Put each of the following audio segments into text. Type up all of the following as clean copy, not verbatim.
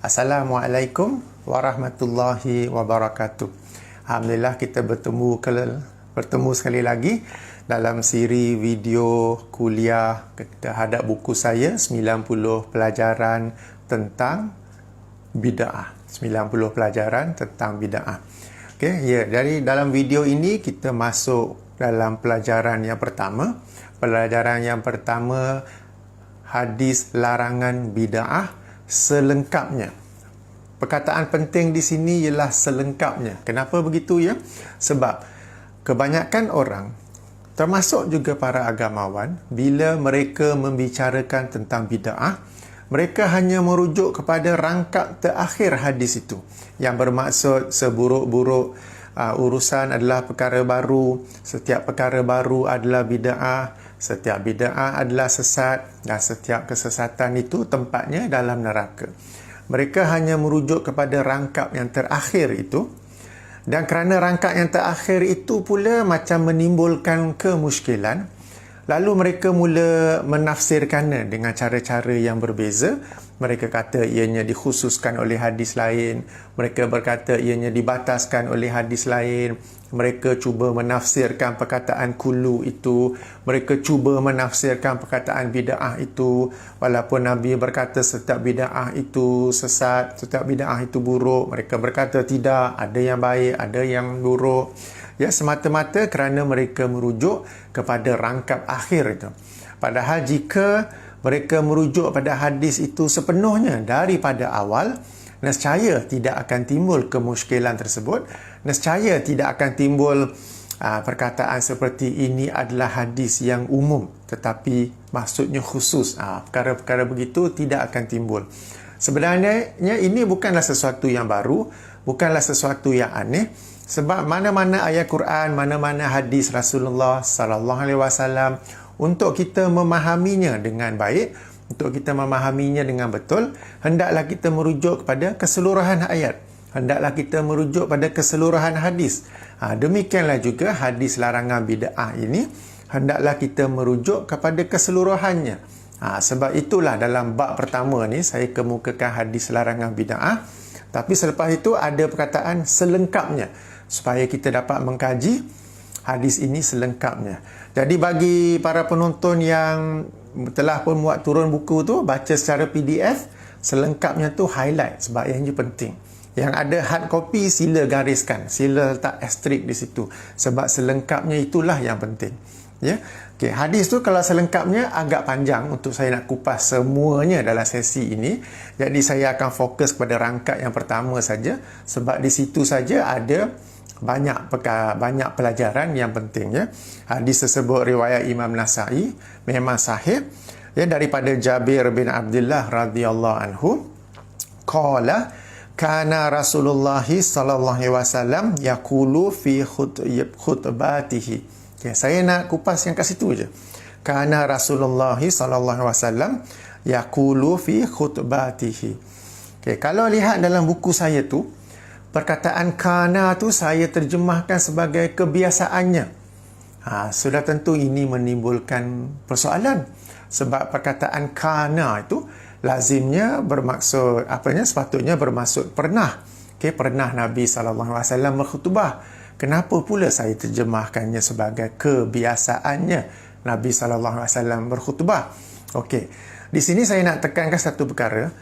Assalamualaikum warahmatullahi wabarakatuh. Alhamdulillah kita bertemu sekali lagi dalam siri video kuliah terhadap buku saya 90 pelajaran tentang bid'ah. 90 pelajaran tentang bid'ah. Okey, ya, dari dalam video ini kita masuk dalam pelajaran yang pertama. Pelajaran yang pertama, hadis larangan bid'ah selengkapnya. Perkataan penting di sini ialah selengkapnya. Kenapa begitu ya? Sebab kebanyakan orang, termasuk juga para agamawan, bila mereka membicarakan tentang bid'ah, mereka hanya merujuk kepada rangkap terakhir hadis itu, yang bermaksud seburuk-buruk urusan adalah perkara baru, setiap perkara baru adalah bid'ah, setiap bid'ah adalah sesat, dan setiap kesesatan itu tempatnya dalam neraka. Mereka hanya merujuk kepada rangkap yang terakhir itu, dan kerana rangkap yang terakhir itu pula macam menimbulkan kemusykilan, lalu mereka mula menafsirkannya dengan cara-cara yang berbeza. Mereka kata ianya dikhususkan oleh hadis lain, mereka berkata ianya dibataskan oleh hadis lain, mereka cuba menafsirkan perkataan kullu itu, mereka cuba menafsirkan perkataan bid'ah itu, walaupun Nabi berkata setiap bid'ah itu sesat, setiap bid'ah itu buruk, mereka berkata tidak, ada yang baik, ada yang buruk. Ya, semata-mata kerana mereka merujuk kepada rangkap akhir itu. Padahal jika mereka merujuk pada hadis itu sepenuhnya daripada awal, nescaya tidak akan timbul kemusykilan tersebut. Nescaya tidak akan timbul perkataan seperti ini adalah hadis yang umum tetapi maksudnya khusus. Perkara-perkara begitu tidak akan timbul. Sebenarnya ini bukanlah sesuatu yang baru, bukanlah sesuatu yang aneh. Sebab mana-mana ayat Quran, mana-mana hadis Rasulullah sallallahu alaihi wasallam, untuk kita memahaminya dengan baik, untuk kita memahaminya dengan betul, hendaklah kita merujuk kepada keseluruhan ayat. Hendaklah kita merujuk pada keseluruhan hadis. Demikianlah juga hadis larangan bid'ah ini, hendaklah kita merujuk kepada keseluruhannya. Sebab itulah dalam bab pertama ni saya kemukakan hadis larangan bid'ah. Tapi selepas itu ada perkataan selengkapnya, supaya kita dapat mengkaji hadis ini selengkapnya. Jadi bagi para penonton yang telah pun muat turun buku tu, baca secara PDF, selengkapnya tu highlight sebab yang ini penting. Yang ada hard copy sila gariskan, sila letak asterisk di situ sebab selengkapnya itulah yang penting. Ya. Okey, hadis tu kalau selengkapnya agak panjang untuk saya nak kupas semuanya dalam sesi ini. Jadi saya akan fokus kepada rangkap yang pertama saja sebab di situ saja ada banyak pelajaran yang penting ya. Hadis tersebut riwayat Imam Nasa'i, memang sahih ya, daripada Jabir bin Abdullah radhiyallahu anhu, qala kana Rasulullah sallallahu alaihi wasallam yaqulu fi khutbatihi. Okay, saya nak kupas yang kat situ je. Kana Rasulullah sallallahu alaihi wasallam yaqulu fi khutbatihi. Okay, kalau lihat dalam buku saya tu, perkataan kana tu saya terjemahkan sebagai kebiasaannya. Sudah tentu ini menimbulkan persoalan. Sebab perkataan kana itu lazimnya bermaksud, sepatutnya bermaksud pernah. Okay, pernah Nabi SAW berkhutbah. Kenapa pula saya terjemahkannya sebagai kebiasaannya Nabi SAW berkhutbah? Okey, di sini saya nak tekankan satu perkara.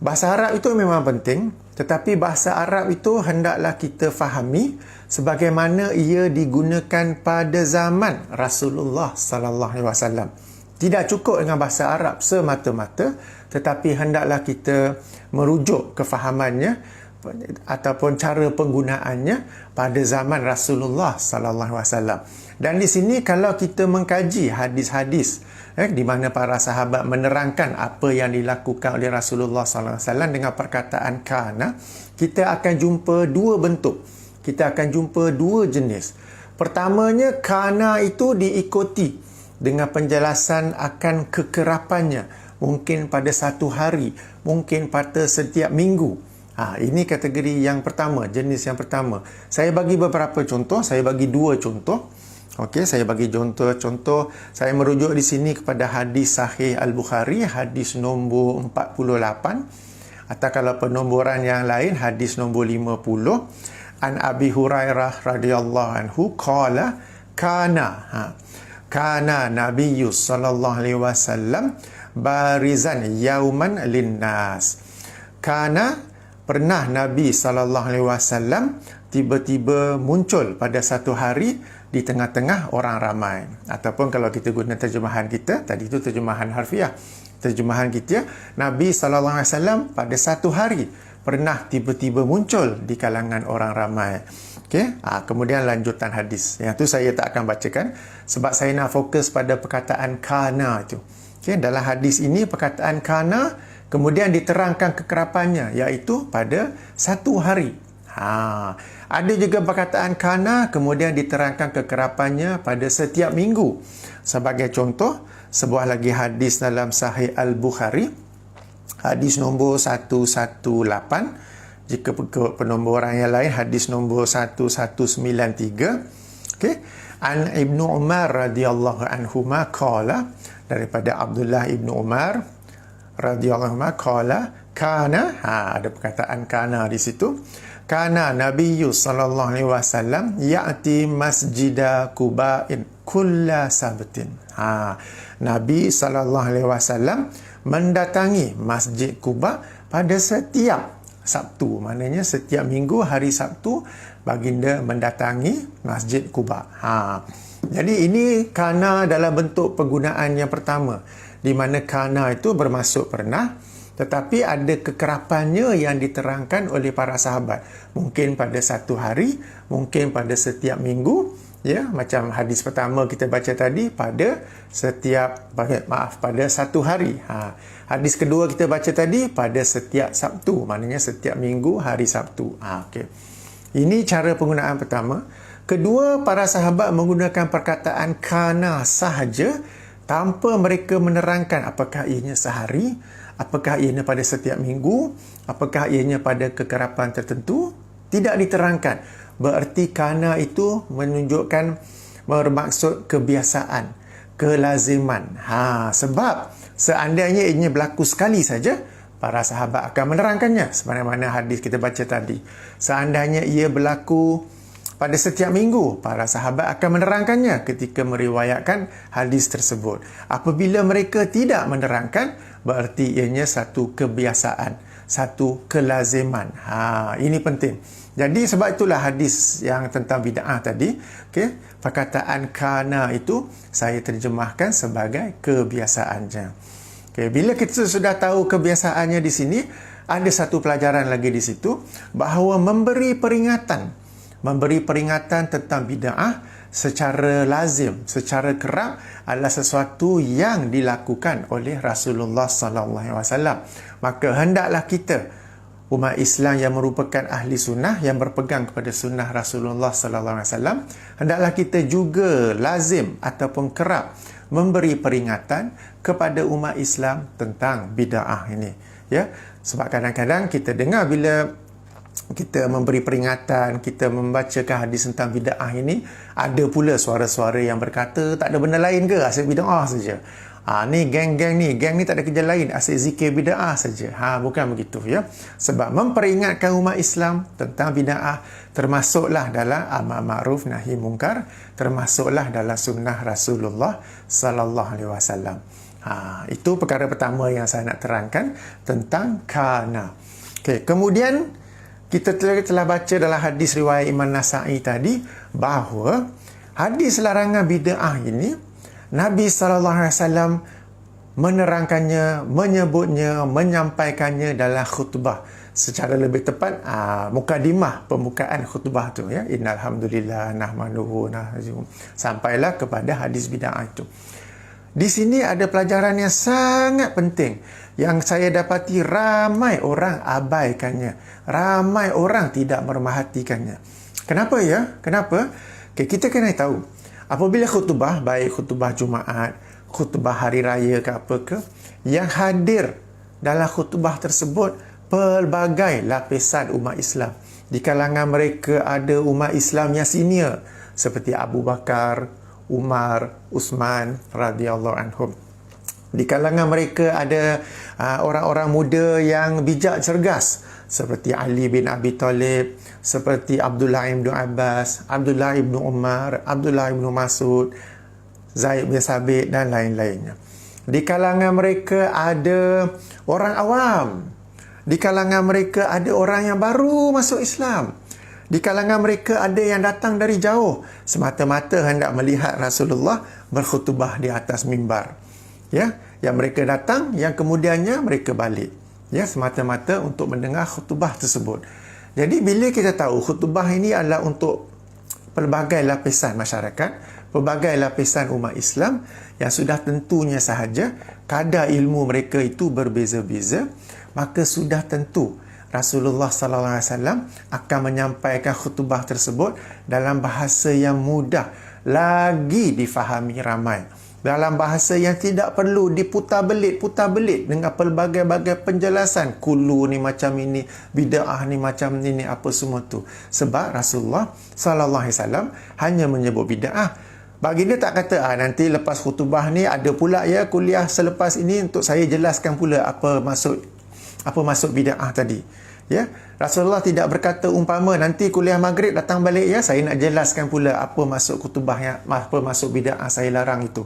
Bahasa Arab itu memang penting, tetapi bahasa Arab itu hendaklah kita fahami sebagaimana ia digunakan pada zaman Rasulullah sallallahu alaihi wasallam. Tidak cukup dengan bahasa Arab semata-mata, tetapi hendaklah kita merujuk kefahamannya ataupun cara penggunaannya pada zaman Rasulullah sallallahu alaihi wasallam. Dan di sini kalau kita mengkaji hadis-hadis di mana para sahabat menerangkan apa yang dilakukan oleh Rasulullah sallallahu alaihi wasallam dengan perkataan kana, kita akan jumpa dua bentuk. Kita akan jumpa dua jenis. Pertamanya, kana itu diikuti dengan penjelasan akan kekerapannya, mungkin pada satu hari, mungkin pada setiap minggu. Ini kategori yang pertama, jenis yang pertama. Saya bagi beberapa contoh, saya bagi dua contoh. Okey, saya bagi contoh. Saya merujuk di sini kepada hadis Sahih Al-Bukhari, hadis nombor 48. Atau kalau penomboran yang lain, hadis nombor 50. An Abi Hurairah radhiyallahu anhu qala kana Nabiyyu sallallahu alaihi wasallam barizan yauman linnas. Kana, pernah Nabi sallallahu alaihi wasallam tiba-tiba muncul pada satu hari di tengah-tengah orang ramai. Ataupun kalau kita guna terjemahan kita, tadi itu terjemahan harfiah. Terjemahan kita, Nabi sallallahu alaihi wasallam pada satu hari pernah tiba-tiba muncul di kalangan orang ramai. Okey, kemudian lanjutan hadis. Yang tu saya tak akan bacakan sebab saya nak fokus pada perkataan kana itu. Okey, dalam hadis ini perkataan kana kemudian diterangkan kekerapannya, iaitu pada satu hari. Ada juga perkataan kana kemudian diterangkan kekerapannya pada setiap minggu. Sebagai contoh, sebuah lagi hadis dalam Sahih Al-Bukhari, hadis nombor 118. Jika penomboran yang lain, hadis nombor 1193. Okey. An Ibnu Umar radhiyallahu anhuma qala, daripada Abdullah Ibnu Umar radhiyallahu anhu qala kana, ada perkataan kana di situ. Kana Nabiyyu sallallahu alaihi wasallam ya'ti masjida Quba'in kulla sabtin. Nabi sallallahu alaihi wasallam mendatangi Masjid Quba pada setiap Sabtu. Maknanya setiap minggu hari Sabtu baginda mendatangi Masjid Quba. Jadi ini kana dalam bentuk penggunaan yang pertama, di mana kana itu bermaksud pernah, tetapi ada kekerapannya yang diterangkan oleh para sahabat. Mungkin pada satu hari, mungkin pada setiap minggu, ya, macam hadis pertama kita baca tadi, pada satu hari. Hadis kedua kita baca tadi pada setiap Sabtu, maknanya setiap minggu hari Sabtu. Okey. Ini cara penggunaan pertama. Kedua, para sahabat menggunakan perkataan kana sahaja tanpa mereka menerangkan apakah ianya sehari, apakah ianya pada setiap minggu, apakah ianya pada kekerapan tertentu. Tidak diterangkan. Bererti kana itu menunjukkan, bermaksud kebiasaan, kelaziman. Sebab seandainya ianya berlaku sekali saja, para sahabat akan menerangkannya. Sebagaimana hadis kita baca tadi. Seandainya ia berlaku pada setiap minggu, para sahabat akan menerangkannya ketika meriwayatkan hadis tersebut. Apabila mereka tidak menerangkan, berarti ianya satu kebiasaan, satu kelaziman. Ini penting. Jadi sebab itulah hadis yang tentang bid'ah tadi, perkataan kana itu saya terjemahkan sebagai kebiasaannya. Bila kita sudah tahu kebiasaannya di sini, ada satu pelajaran lagi di situ, bahawa memberi peringatan tentang bid'ah secara lazim, secara kerap adalah sesuatu yang dilakukan oleh Rasulullah sallallahu alaihi wasallam. Maka hendaklah kita, umat Islam yang merupakan ahli sunnah, yang berpegang kepada sunnah Rasulullah sallallahu alaihi wasallam, hendaklah kita juga lazim ataupun kerap memberi peringatan kepada umat Islam tentang bid'ah ini. Ya, sebab kadang-kadang kita dengar bila kita memberi peringatan, kita membacakan hadis tentang bid'ah ini, ada pula suara-suara yang berkata, tak ada benda lain ke, asyik bid'ah saja. Ni geng ni tak ada kerja lain, asyik zikir bid'ah saja. Bukan begitu, ya. Sebab memperingatkan umat Islam tentang bid'ah termasuklah dalam amar ma'ruf nahi mungkar, termasuklah dalam sunnah Rasulullah sallallahu alaihi wasallam. Itu perkara pertama yang saya nak terangkan tentang kana. Kemudian kita telah baca dalam hadis riwayat Imam Nasa'i tadi bahawa hadis larangan bid'ah ini Nabi SAW menerangkannya, menyebutnya, menyampaikannya dalam khutbah. Secara lebih tepat, mukadimah, pembukaan khutbah tu, ya. Innal hamdulillah nahmaduhu sampailah kepada hadis bid'ah itu. Di sini ada pelajaran yang sangat penting yang saya dapati ramai orang abaikannya, ramai orang tidak memerhatikannya. Kenapa, ya? Kenapa? Kita kena tahu, apabila khutbah, baik khutbah Jumaat, khutbah hari raya ke apa ke, yang hadir dalam khutbah tersebut pelbagai lapisan umat Islam. Di kalangan mereka ada umat Islam yang senior seperti Abu Bakar, Umar, Uthman radhiyallahu anhum. Di kalangan mereka ada orang-orang muda yang bijak cergas seperti Ali bin Abi Talib, seperti Abdullah bin Abbas, Abdullah bin Umar, Abdullah bin Mas'ud, Zaid bin Sabit dan lain-lainnya. Di kalangan mereka ada orang awam. Di kalangan mereka ada orang yang baru masuk Islam. Di kalangan mereka ada yang datang dari jauh semata-mata hendak melihat Rasulullah berkhutbah di atas mimbar. Ya, yang mereka datang, yang kemudiannya mereka balik. Ya, semata-mata untuk mendengar khutbah tersebut. Jadi bila kita tahu khutbah ini adalah untuk pelbagai lapisan masyarakat, pelbagai lapisan umat Islam, yang sudah tentunya sahaja kadar ilmu mereka itu berbeza-beza, maka sudah tentu Rasulullah sallallahu alaihi wasallam akan menyampaikan khutbah tersebut dalam bahasa yang mudah lagi difahami ramai, dalam bahasa yang tidak perlu diputar belit dengan pelbagai-bagai penjelasan. Kulu ni macam ini, bid'ah ni macam ini, apa semua tu. Sebab Rasulullah sallallahu alaihi wasallam hanya menyebut bid'ah. Baginda tak kata nanti lepas khutbah ni ada pula ya kuliah selepas ini untuk saya jelaskan pula apa maksud bid'ah tadi. Ya, Rasulullah tidak berkata umpama nanti kuliah maghrib datang balik ya saya nak jelaskan pula apa maksud khutbah yang apa maksud bid'ah saya larang itu.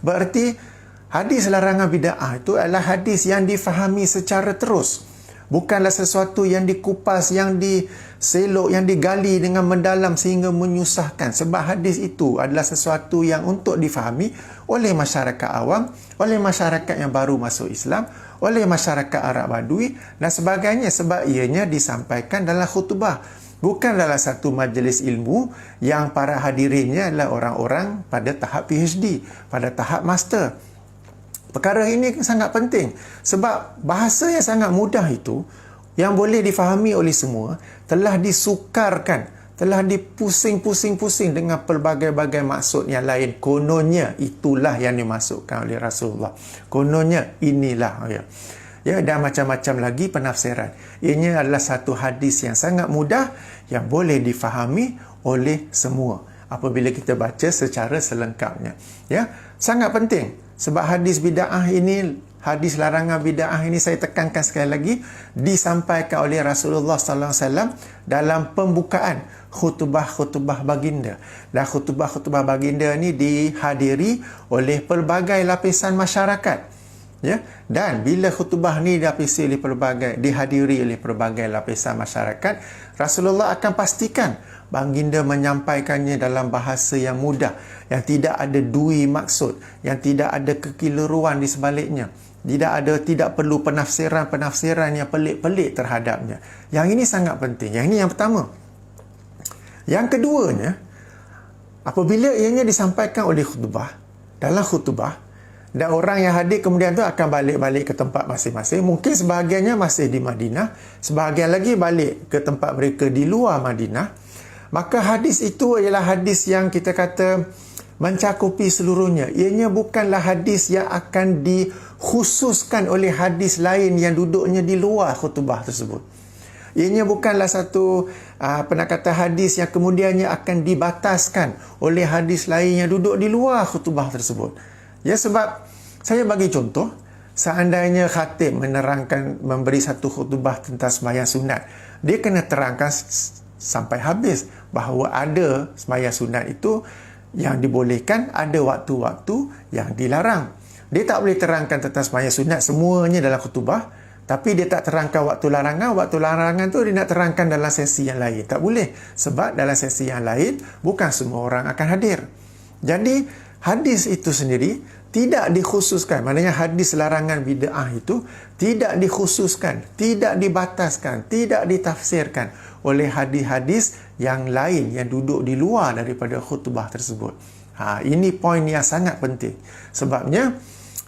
Berarti hadis larangan bid'ah itu adalah hadis yang difahami secara terus. Bukanlah sesuatu yang dikupas, yang diselok, yang digali dengan mendalam sehingga menyusahkan. Sebab hadis itu adalah sesuatu yang untuk difahami oleh masyarakat awam, oleh masyarakat yang baru masuk Islam, oleh masyarakat Arab Badui dan sebagainya. Sebab ianya disampaikan dalam khutbah. Bukan dalam satu majlis ilmu yang para hadirinnya adalah orang-orang pada tahap PhD, pada tahap master. Perkara ini sangat penting sebab bahasa yang sangat mudah itu yang boleh difahami oleh semua telah disukarkan, telah dipusing-pusing-pusing dengan pelbagai-bagai maksud yang lain. Kononnya itulah yang dimasukkan oleh Rasulullah. Kononnya inilah ya dan macam-macam lagi penafsiran. Ianya adalah satu hadis yang sangat mudah yang boleh difahami oleh semua apabila kita baca secara selengkapnya. Ya, sangat penting. Sebab hadis bid'ah ini, hadis larangan bid'ah ini saya tekankan sekali lagi disampaikan oleh Rasulullah sallallahu alaihi wasallam dalam pembukaan khutbah-khutbah baginda. Dan khutbah-khutbah baginda ini dihadiri oleh pelbagai lapisan masyarakat. Ya, dan bila khutbah ni dihadiri oleh pelbagai lapisan masyarakat, Rasulullah akan pastikan baginda menyampaikannya dalam bahasa yang mudah, yang tidak ada dui maksud, yang tidak ada kekeliruan di sebaliknya, tidak perlu penafsiran yang pelik-pelik terhadapnya. Yang ini sangat penting. Yang ini yang pertama. Yang keduanya, apabila ianya disampaikan oleh dalam khutbah, dan orang yang hadir kemudian tu akan balik-balik ke tempat masing-masing. Mungkin sebahagiannya masih di Madinah, sebahagian lagi balik ke tempat mereka di luar Madinah. Maka hadis itu ialah hadis yang kita kata mencakupi seluruhnya. Ianya bukanlah hadis yang akan dikhususkan oleh hadis lain yang duduknya di luar khutbah tersebut. Ianya bukanlah satu penakatan hadis yang kemudiannya akan dibataskan oleh hadis lain yang duduk di luar khutbah tersebut. Ya, sebab saya bagi contoh, seandainya khatib memberi satu khutbah tentang sembahyang sunat, dia kena terangkan sampai habis bahawa ada sembahyang sunat itu yang dibolehkan, ada waktu-waktu yang dilarang. Dia tak boleh terangkan tentang sembahyang sunat semuanya dalam khutbah, tapi dia tak terangkan waktu larangan tu dia nak terangkan dalam sesi yang lain. Tak boleh, sebab dalam sesi yang lain bukan semua orang akan hadir. Jadi hadis itu sendiri tidak dikhususkan, maknanya hadis larangan bid'ah itu tidak dikhususkan, tidak dibataskan, tidak ditafsirkan oleh hadis-hadis yang lain yang duduk di luar daripada khutbah tersebut. Ini poin yang sangat penting. Sebabnya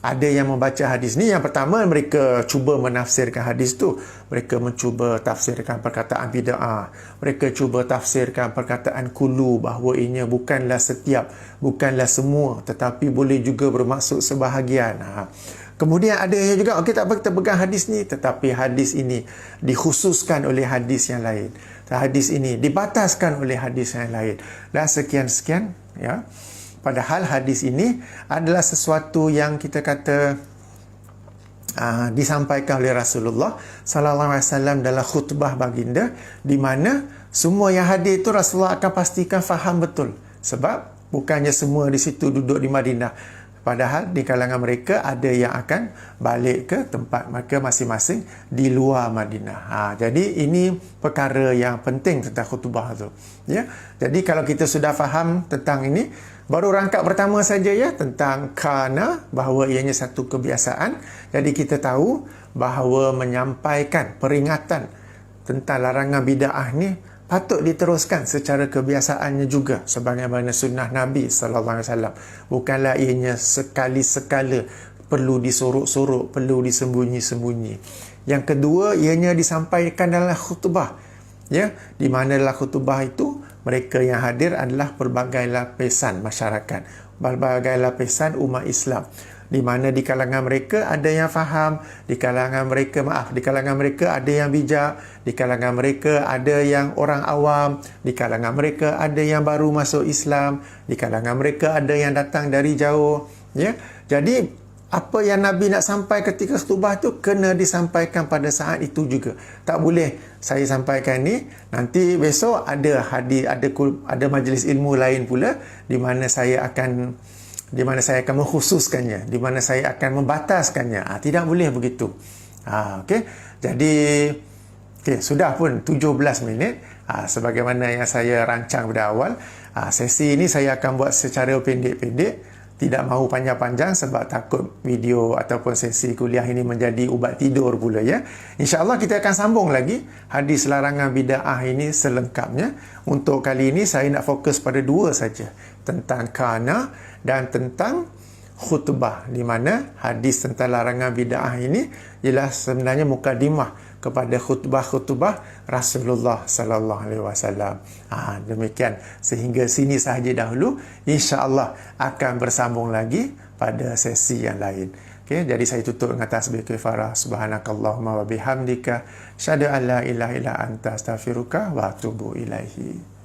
ada yang membaca hadis ni, yang pertama mereka cuba menafsirkan hadis tu. Mereka mencuba tafsirkan perkataan bid'ah. Mereka cuba tafsirkan perkataan kulu, bahawa ianya bukanlah setiap, bukanlah semua, tetapi boleh juga bermaksud sebahagian. Kemudian ada yang juga, okey tak apa kita pegang hadis ni, tetapi hadis ini dikhususkan oleh hadis yang lain. Hadis ini dibataskan oleh hadis yang lain. Dan sekian-sekian, ya. Padahal hadis ini adalah sesuatu yang kita kata disampaikan oleh Rasulullah sallallahu alaihi wasallam dalam khutbah baginda, di mana semua yang hadir itu Rasulullah akan pastikan faham betul, sebab bukannya semua di situ duduk di Madinah, padahal di kalangan mereka ada yang akan balik ke tempat mereka masing-masing di luar Madinah. Jadi ini perkara yang penting tentang khutbah tu, ya. Jadi kalau kita sudah faham tentang ini, baru rangkap pertama saja ya, tentang kana, bahawa ianya satu kebiasaan. Jadi kita tahu bahawa menyampaikan peringatan tentang larangan bid'ah ni patut diteruskan secara kebiasaannya juga, sebagaimana sunnah Nabi sallallahu alaihi wasallam. Bukanlah ianya sekali-sekala perlu disorok-sorok, perlu disembunyi-sembunyi. Yang kedua, ianya disampaikan dalam khutbah, ya, di mana dalam khutbah itu mereka yang hadir adalah pelbagai lapisan masyarakat, pelbagai lapisan umat Islam, di mana di kalangan mereka ada yang faham, di kalangan mereka ada yang bijak, di kalangan mereka ada yang orang awam, di kalangan mereka ada yang baru masuk Islam, di kalangan mereka ada yang datang dari jauh, ya. Jadi apa yang Nabi nak sampai ketika khutbah tu kena disampaikan pada saat itu juga. Tak boleh saya sampaikan ni, nanti besok ada majlis ilmu lain pula di mana saya akan mengkhususkannya, di mana saya akan membataskannya. Tidak boleh begitu. Okey. Jadi sudah pun 17 minit. Sebagaimana yang saya rancang pada awal, sesi ini saya akan buat secara pendek-pendek. Tidak mahu panjang-panjang sebab takut video ataupun sesi kuliah ini menjadi ubat tidur pula, ya. InsyaAllah kita akan sambung lagi hadis larangan bid'ah ini selengkapnya. Untuk kali ini saya nak fokus pada dua saja, tentang kana dan tentang khutbah, di mana hadis tentang larangan bid'ah ini ialah sebenarnya mukadimah kepada khutbah-khutbah Rasulullah sallallahu alaihi wasallam. Demikian, sehingga sini sahaja dahulu. Insya-Allah akan bersambung lagi pada sesi yang lain. Jadi saya tutup dengan tasbih kifarah. Subhanakallahumma wa bihamdika, syada an la ilaha illa anta, astaghfiruka wa atubu ilaihi.